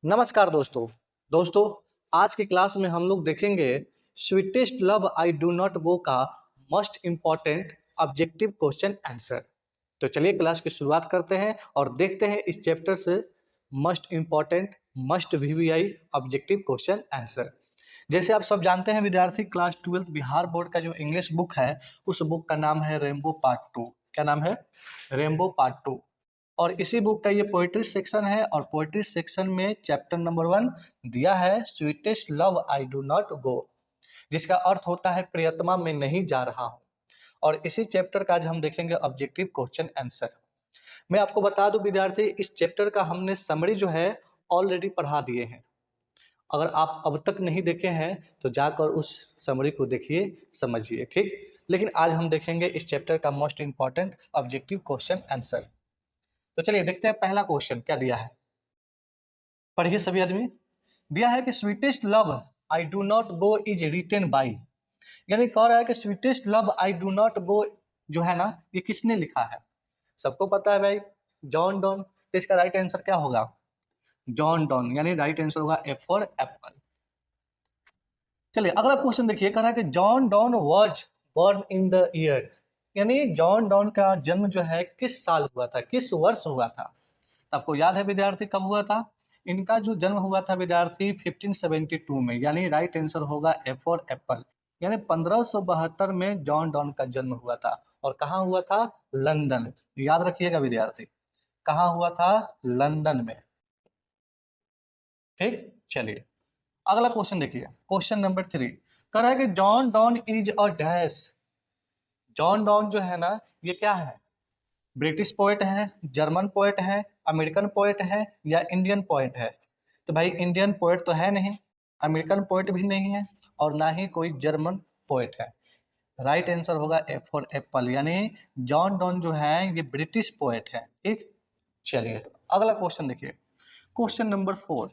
नमस्कार दोस्तों आज की क्लास में हम लोग देखेंगे sweetest love I do not go का must important objective question answer. तो चलिए क्लास की शुरुआत करते हैं और देखते हैं इस चैप्टर से must important must VVI objective question answer. जैसे आप सब जानते हैं विद्यार्थी, क्लास 12 बिहार बोर्ड का जो इंग्लिश बुक है उस बुक का नाम है रेनबो पार्ट 2। क्या नाम है? Rainbow part 2। और इसी बुक का ये पोइट्री सेक्शन है और पोइट्री सेक्शन में चैप्टर नंबर 1 दिया है sweetest love I do not गो, जिसका अर्थ होता है प्रियतमा में नहीं जा रहा हूँ। और इसी चैप्टर का आज हम देखेंगे ऑब्जेक्टिव क्वेश्चन आंसर। मैं आपको बता दूं विद्यार्थी, इस चैप्टर का हमने समरी जो है ऑलरेडी पढ़ा दिए हैं। अगर आप अब तक नहीं देखे हैं तो जाकर उस समरी को देखिए, समझिए, ठीक। लेकिन आज हम देखेंगे इस चैप्टर का most important objective question answer. तो चलिए देखते हैं पहला क्वेश्चन क्या दिया है। पढ़िए सभी आदमी। दिया है कि sweetest love I do not go is written by, यानी कह रहा है कि sweetest love I do not गो जो है ना, ये किसने लिखा है? सबको पता है भाई, जॉन डॉन। तो इसका राइट आंसर क्या होगा? जॉन डॉन, यानी राइट आंसर होगा एफ फॉर एप्पल। चलिए अगला क्वेश्चन देखिए, कह रहा है कि John don was born in the year, यानी जॉन डॉन का जन्म जो है किस साल हुआ था, किस वर्ष हुआ था? तो आपको याद है विद्यार्थी कब हुआ था? इनका जो जन्म हुआ था विद्यार्थी 1572 में, यानी राइट आंसर होगा एफ फॉर एप्पल। यानी 1572 में जॉन डॉन का जन्म हुआ था। और कहाँ हुआ था? लंदन। याद रखिएगा विद्यार्थी, कहाँ हुआ था? लंदन में। ठीक, चलिए अगला क्वेश्चन देखिए, क्वेश्चन नंबर 3। कह रहा है कि John don is a dash. John Donne जो है ना, ये क्या है? ब्रिटिश पोएट है, जर्मन पोएट है, अमेरिकन पोएट है या इंडियन पोएट है? तो भाई इंडियन पोएट तो है नहीं, अमेरिकन पोएट भी नहीं है और ना ही कोई जर्मन पोएट है। राइट आंसर होगा एफ फॉर एप्पल, यानी जॉन डॉन जो है ये ब्रिटिश पोएट है। ठीक, चलिए अगला क्वेश्चन देखिए, क्वेश्चन नंबर 4।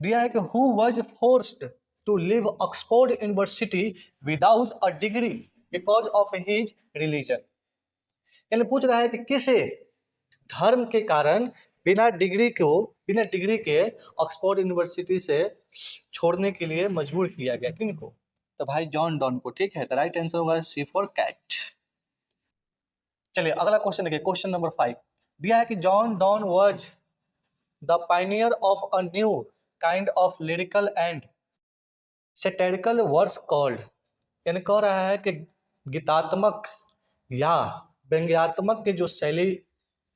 दिया है कि who was forced to leave Oxford university without a degree because of his religion, यानी पूछ रहा है कि किसे धर्म के कारण बिना डिग्री के ऑक्सफोर्ड यूनिवर्सिटी से छोड़ने के लिए मजबूर किया गया, किनको? तो भाई जॉन डॉन को। ठीक है, तो राइट आंसर होगा सी फॉर कैट। चलिए अगला क्वेश्चन देखिए, क्वेश्चन नंबर 5। दिया है कि John Donne was the pioneer of a new kind of lyrical and satirical verse called, यानी कह रहा है कि गीतात्मक या व्यंग्यात्मक की जो शैली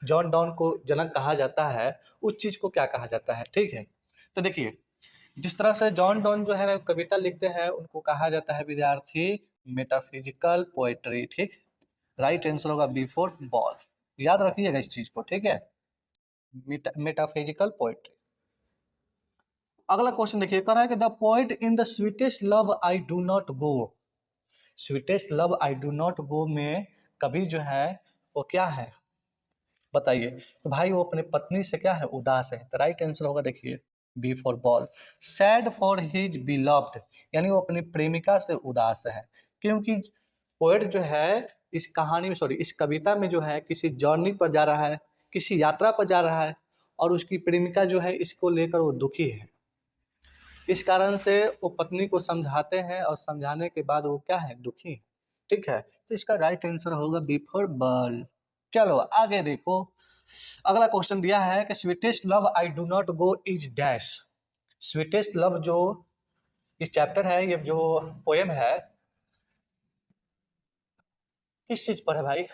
जॉन डॉन को जनक कहा जाता है, उस चीज को क्या कहा जाता है? ठीक है, तो देखिए जिस तरह से जॉन डॉन जो है ना कविता लिखते हैं उनको कहा जाता है विद्यार्थी मेटाफिजिकल पोएट्री। ठीक, राइट आंसर होगा बी फॉर बॉल। याद रखिएगा इस चीज को, ठीक है, मेटाफिजिकल पोएट्री। अगला क्वेश्चन देखिए, कह रहा है कि the poet in the sweetest love I do not go. Sweetest love I do not गो में कवि जो है वो क्या है बताइए? तो भाई वो अपने पत्नी से क्या है? उदास है। तो राइट आंसर होगा देखिए B for ball, sad for his beloved, यानी वो अपनी प्रेमिका से उदास है। क्योंकि पोएट जो है इस कहानी में, सॉरी इस कविता में जो है किसी जर्नी पर जा रहा है, किसी यात्रा पर जा रहा है और उसकी प्रेमिका जो है इसको लेकर वो दुखी है। इस कारण से वो पत्नी को समझाते हैं और समझाने के बाद वो क्या है? दुखी है। ठीक है, तो इसका राइट आंसर होगा बी फॉर बर्ल। चलो आगे देखो, अगला क्वेश्चन दिया है कि sweetest love I do not go is dash. Sweetest love जो इस चैप्टर है, ये जो पोएम है किस चीज पर है भाई?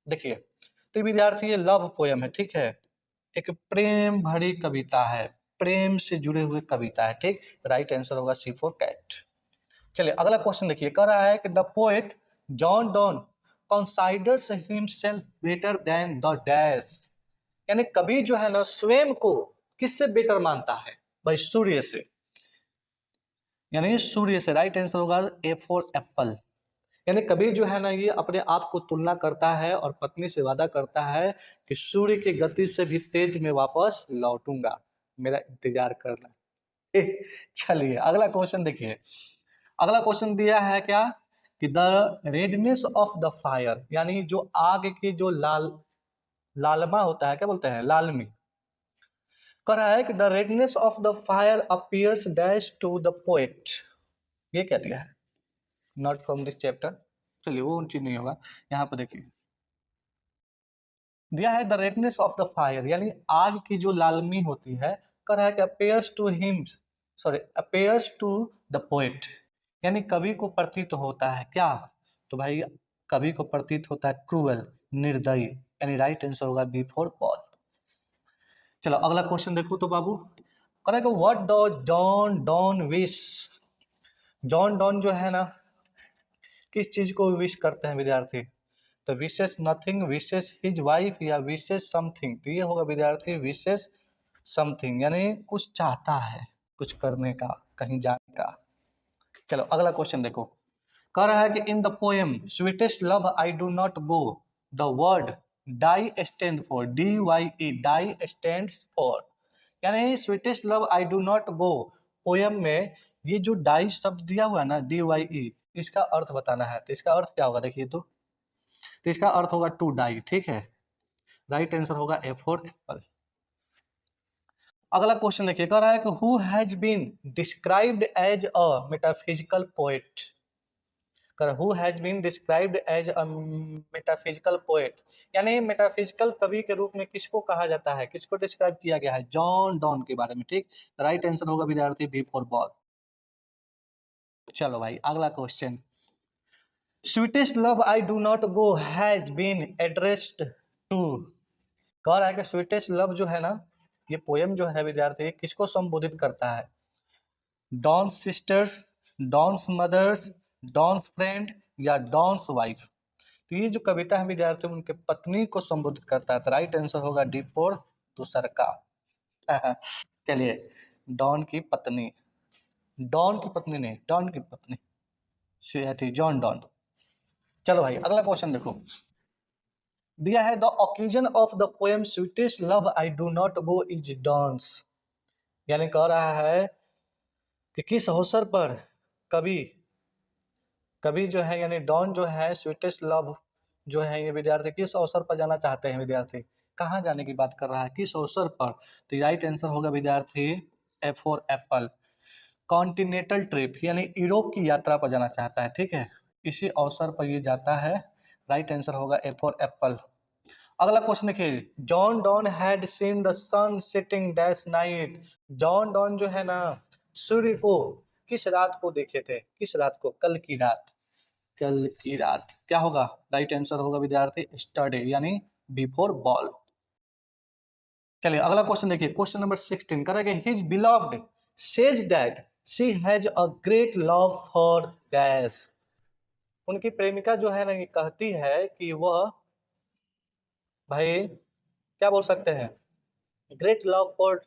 देखिए, तो विद्यार्थी ये लव पोएम है, ठीक है, एक प्रेम भरी कविता है, प्रेम से जुड़े हुए कविता है। ठीक, राइट आंसर होगा सी फॉर कैट। चलिए अगला क्वेश्चन देखिए, कह रहा है कि the poet John Donne considers himself better than the dash, यानी कवि जो है ना स्वयं को किससे बेटर मानता है? भाई सूर्य से, यानी सूर्य से। राइट आंसर होगा ए फॉर एप्पल, यानी कबीर जो है ना ये अपने आप को तुलना करता है और पत्नी से वादा करता है कि सूर्य की गति से भी तेज में वापस लौटूंगा, मेरा इंतजार करना। चलिए अगला क्वेश्चन देखिए, अगला क्वेश्चन दिया है क्या कि the redness of the fire, यानी जो आग की जो लालमा होता है, क्या बोलते हैं? लालमी। कह रहा है कि the redness of the fire appears dash to the poet, ये क्या दिया है, नॉट फ्रॉम दिस चैप्टर, चलिए वो चीज नहीं होगा। यहाँ पर देखिए दिया है the redness of the fire, यानी आग की जो लालमी होती है, कह रहा है कि appears to him, sorry appears to the poet, यानी कवि को प्रतीत होता है क्या, तो भाई कवि को प्रतीत होता है क्रूअल, निर्दयी, यानी राइट आंसर होगा बी फॉर पॉल। चलो अगला क्वेश्चन देखो तो बाबू, कह रहा है कि what does John Donne wish, John Donne जो है ना किस चीज को विश करते हैं विद्यार्थी, तो विशेष नथिंग, विशेष हिज वाइफ, या विशेष समथिंग, तो ये होगा विद्यार्थी विशेष समथिंग, यानी कुछ चाहता है, कुछ करने का, कहीं जाने का। चलो अगला क्वेश्चन देखो, कह रहा है कि in the poem sweetest love I do not go, the word die stand for, D Y E, die stand for, यानी sweetest love I do not go poem में ये जो डाई शब्द दिया हुआ है ना, डी वाई ई, इसका अर्थ बताना है, तो इसका अर्थ क्या होगा देखिए तो इसका अर्थ होगा टू डाई, ठीक है, राइट आंसर होगा ए फॉर एप्पल। अगला क्वेश्चन देखिए, कह रहा है कि who has been described as a metaphysical poet, कर who has been described as a metaphysical poet, यानी मेटाफिजिकल कवि के रूप में किसको कहा जाता है, किसको डिस्क्राइब किया गया है, जॉन डॉन के बारे में, ठीक, राइट आंसर होगा विद्यार्थी बी फॉर बॉल। चलो भाई अगला question, sweetest love I do not go has been addressed to, कह रहा है कि स्वीटेस्ट लव जो है ना, ये पोएम जो है विद्यार्थी किसको संबोधित करता है, Donne's sisters, Donne's mothers, Donne's friend, या डॉन्स वाइफ, तो ये जो कविता है विद्यार्थी उनके पत्नी को संबोधित करता है, तो राइट आंसर होगा डी फोर दूसर का। चलिए डॉन की पत्नी, डॉन की पत्नी नहीं, डॉन की पत्नी थी जॉन डॉन। चलो भाई अगला क्वेश्चन देखो, दिया है the occasion of the poem sweetest love I do not go is Donne's, यानी कह रहा है कि किस अवसर पर कवि कवि जो है यानी डॉन जो है स्वीटेस्ट लव जो है ये विद्यार्थी किस अवसर पर जाना चाहते हैं, विद्यार्थी कहाँ जाने की बात कर रहा है, किस अवसर पर, तो राइट आंसर होगा विद्यार्थी A for Apple, continental trip, यानी यूरोप की यात्रा पर जाना चाहता है, ठीक है, इसी अवसर पर ये जाता है, राइट आंसर होगा ए फॉर एप्पल। अगला क्वेश्चन देखिए, John Donne had seen the sun setting dash night, John Donne जो है ना सूर्य को किस रात को देखे थे, किस रात को, कल की रात, कल की रात, क्या होगा, राइट आंसर होगा विद्यार्थी स्टरडे, यानी बिफोर बॉल। चलिए अगला क्वेश्चन देखिए, क्वेश्चन नंबर 16 करेंगे, his beloved says that she has a great love for dash, उनकी प्रेमिका जो है ना ये कहती है कि वह भाई क्या बोल सकते हैं, great love for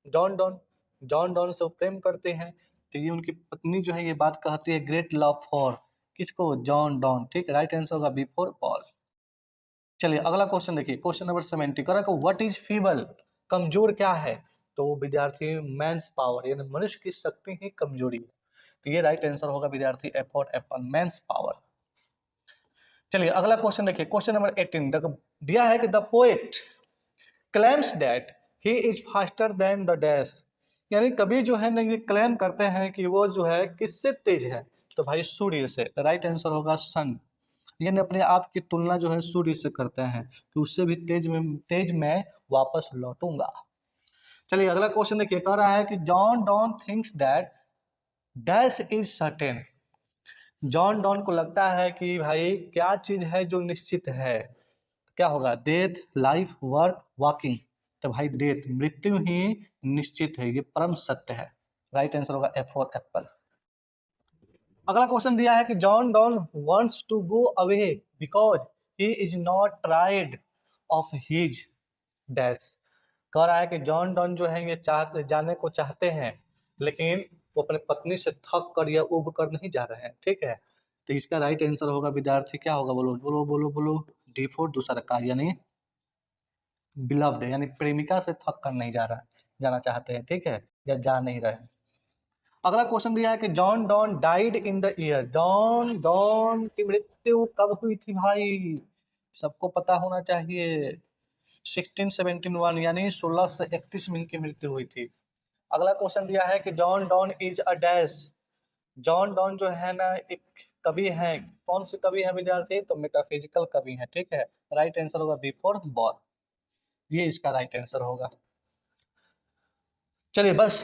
Donne Donne, John Donne से वो प्रेम करते हैं, तो ये उनकी पत्नी जो है ये बात कहती है ग्रेट लव फॉर किसको, जॉन डॉन, ठीक, राइट आंसर होगा बिफोर पॉल। चलिए अगला क्वेश्चन देखिए, क्वेश्चन नंबर 70 करा को व्हाट इज फीबल, कमजोर क्या है, तो विद्यार्थी मैंस पावर, यानी मनुष्य की शक्ति ही कमजोरी है, तो ये राइट आंसर होगा विद्यार्थी A for apple, man's power. चलिए अगला क्वेश्चन देखिए, क्वेश्चन नंबर 18 दिया है कि the poet claims that he is faster than the dash, यानी कभी जो है ना ये क्लेम करते हैं कि वो जो है किससे तेज है, तो भाई सूर्य से, तो राइट आंसर होगा सन, यानी अपने आप की तुलना जो है सूर्य से करते हैं कि उससे भी तेज में वापस लौटूंगा। चलिए अगला क्वेश्चन देखिए, कह रहा है कि John don thinks that dash is certain, John Donne को लगता है कि भाई क्या चीज है जो निश्चित है, क्या होगा, डेथ, लाइफ, वर्क, वॉकिंग, तो भाई डेथ, मृत्यु ही निश्चित है, ये परम सत्य है, राइट आंसर होगा ए फॉर एप्पल। अगला क्वेश्चन दिया है कि John Donne wants to go away because he is not tired of his dash, कह रहा है कि जॉन डॉन जो है ये जाने को चाहते हैं, लेकिन वो अपने पत्नी से थक कर या उब कर नहीं जा रहे हैं, ठीक है, तो इसका राइट आंसर होगा विद्यार्थी क्या होगा, बोलो बोलो बोलो बोलो, डी फोर दूसरा का, यानी बिलव्ड, यानी प्रेमिका से थक कर नहीं जा रहा, जाना चाहते हैं, ठीक है, या जा नहीं रहे। अगला क्वेश्चन दिया है कि John don died in the year, John Donne की मृत्यु कब हुई थी भाई, सबको पता होना चाहिए, 1671 यानी 1631 में इनकी मृत्यु हुई थी। अगला क्वेश्चन दिया है कि John don is a dash. John Donne जो है ना एक कवि है, कौन से कवि है विद्यार्थी? तो मेटाफिजिकल कवि है, ठीक है। राइट आंसर होगा बिफोर बॉर, ये इसका राइट आंसर होगा। चलिए बस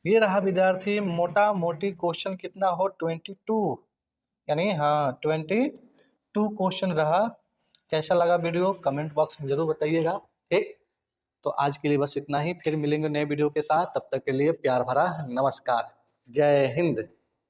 ये रहा विद्यार्थी मोटा मोटी क्वेश्चन कितना हो 22, यानी हाँ 22 क्वेश्चन रहा। कैसा लगा वीडियो कमेंट बॉक्स में जरूर बताइएगा, ठीक। तो आज के लिए बस इतना ही, फिर मिलेंगे नए वीडियो के साथ, तब तक के लिए प्यार भरा नमस्कार, जय हिंद।